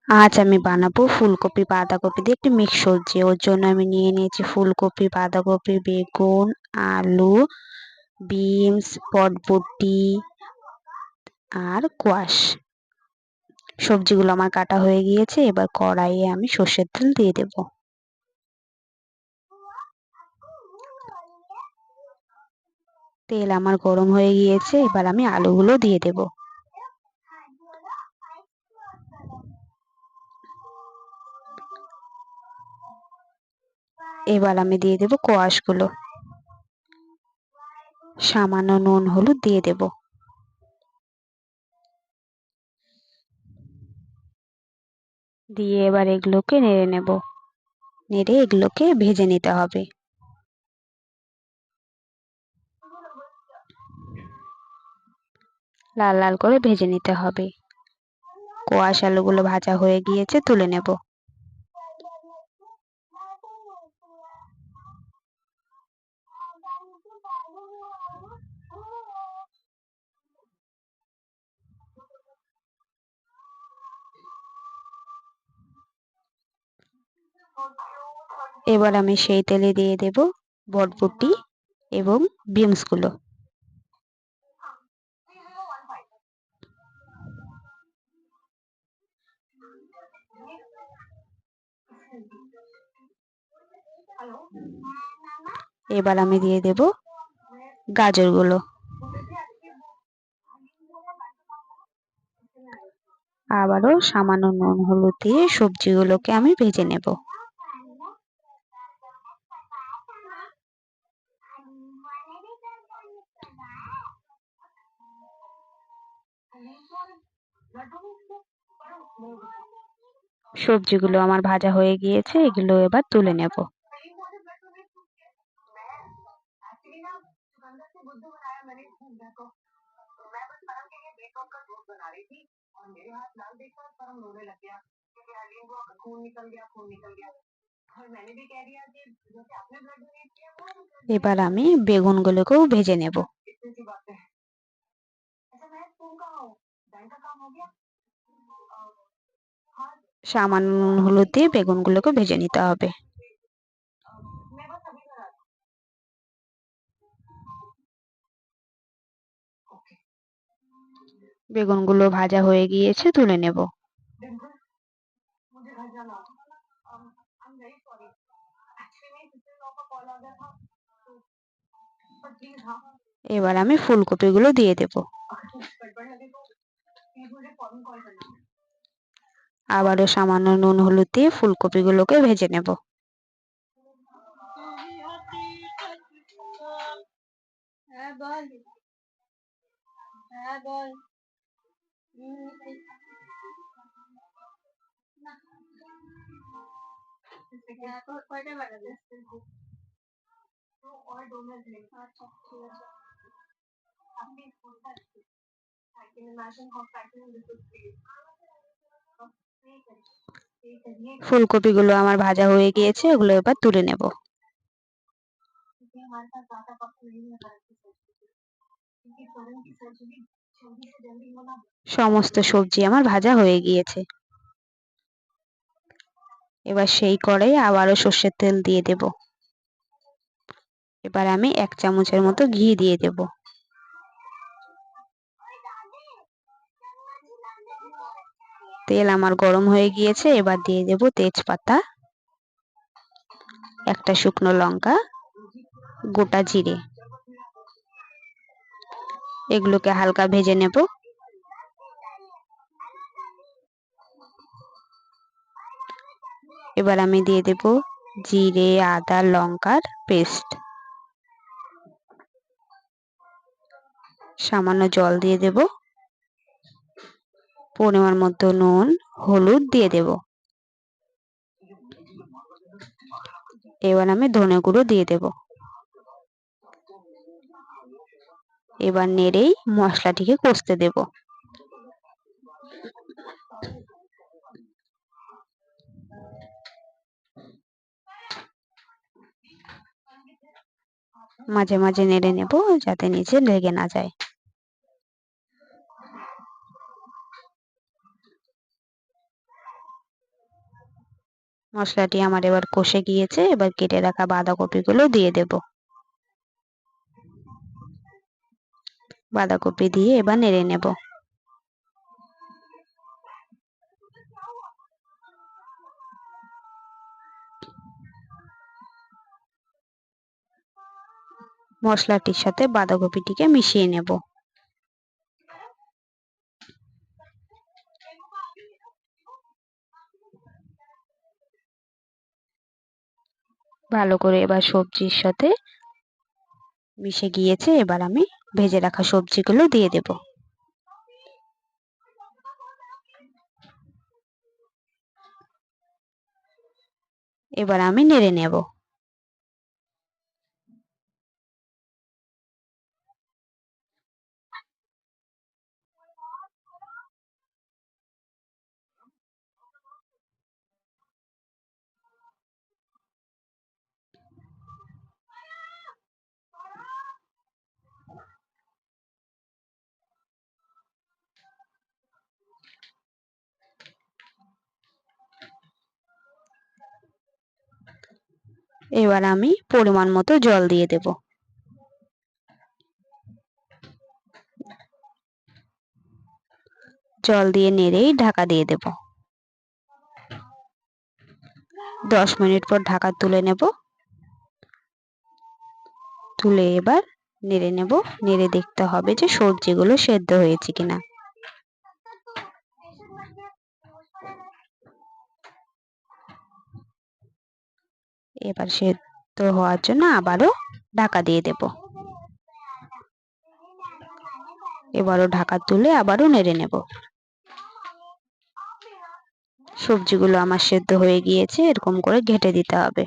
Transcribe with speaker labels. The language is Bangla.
Speaker 1: আজ আমি বানাবো ফুলকপি বাঁধাকপি দিয়ে একটি মিক্স সবজি। ওর জন্য আমি নিয়ে নিয়েছি ফুলকপি, বাঁধাকপি, বেগুন, আলু, বিনস, বরবটি আর কোয়াশ। সবজিগুলো আমার কাটা হয়ে গিয়েছে। এবার কড়াইয়ে আমি সর্ষের তেল দিয়ে দেব। তেল আমার গরম হয়ে গিয়েছে। এবার আমি আলুগুলো দিয়ে দেব। এবার আমি দিয়ে দেব কোয়াশগুলো। সামান্য নুন হলুদ দিয়ে দেব। দিয়ে এবার এগুলোকে নেড়ে নেব। নেড়ে এগুলোকে ভেজে নিতে হবে। লাল লাল করে ভেজে নিতে হবে। কোয়াশ আলুগুলো ভাজা হয়ে গিয়েছে, তুলে নেব। এবার আমি সেই তেলে দিয়ে দেব বরবটি এবং বিনসগুলো। এবার আমি দিয়ে দেব গাজরগুলো। আবারও সামান্য নুন হলুদ দিয়ে সবজিগুলোকে আমি ভেজে নেব। সবজিগুলো আমার ভাজা হয়ে গিয়েছে, এগুলো এবার তুলে নেব। এবার আমি বেগুনগুলোকেও ভেজে নেব। সামান্য নুন হলুদ দিয়ে বেগুনগুলোকে ভেজে নিতে হবে। বেগুনগুলো ভাজা হয়ে গিয়েছে, তুলে নেব। এবার আমি ফুলকপিগুলো দিয়ে দেব। আবারও সামান্য নুন হলুদ দিয়ে ফুলকপিগুলোকে ভেজে নেব। ফুলকপিগুলো আমার ভাজা হয়ে গিয়েছে, ওগুলো এবার তুলে নেব। সমস্ত সবজি আমার ভাজা হয়ে গিয়েছে। এবার সেই কড়াইয়ে আবারও সর্ষের তেল দিয়ে দেব। এবার আমি 1 চামচের মতো ঘি দিয়ে দেব। তেল আমার গরম হয়ে গিয়েছে, এবার দিয়ে দেব তেজপাতা, একটা শুকনো লঙ্কা, গোটা জিরে। এগুলোকে হালকা ভেজে নেব। এবার আমি দিয়ে দেব জিরে, আদা, লঙ্কার পেস্ট। সামান্য জল দিয়ে দেব। পরিমাণ মতো নুন হলুদ দিয়ে দেব। এবার আমি ধনে গুঁড়ো দিয়ে দেব। এবার নেড়েই মশলাটিকে কষতে দেব। মাঝে মাঝে নেড়ে নেব যাতে নিচে লেগে না যায়। মশলাটি আমার এবার কষে গিয়েছে, এবার কেটে রাখা বাঁধাকপিগুলো দিয়ে দেব। বাঁধাকপি দিয়ে এবার নেড়ে নেব। মশলাটির সাথে বাঁধাকপিটিকে মিশিয়ে নেব। ভালো করে এবার সবজির সাথে মিশে গিয়েছে, এবার আমি ভেজে রাখা সবজিগুলো দিয়ে দেব। এবার আমি নেড়ে নেব। এবার আমি পরিমাণ মতো জল দিয়ে দেব। জল দিয়ে নেড়েই ঢাকা দিয়ে দেব। 10 মিনিট পর ঢাকা তুলে নেব। তুলে এবার নেড়ে নেব। নেড়ে দেখতে হবে যে সবজিগুলো সেদ্ধ হয়েছে কিনা। এবার সেদ্ধ হওয়ার জন্য আবারও ঢাকা দিয়ে দেব। এবারও ঢাকা তুলে আবারও নেড়ে নেব। সবজিগুলো আমার সেদ্ধ হয়ে গিয়েছে, এরকম করে ঘেঁটে দিতে হবে।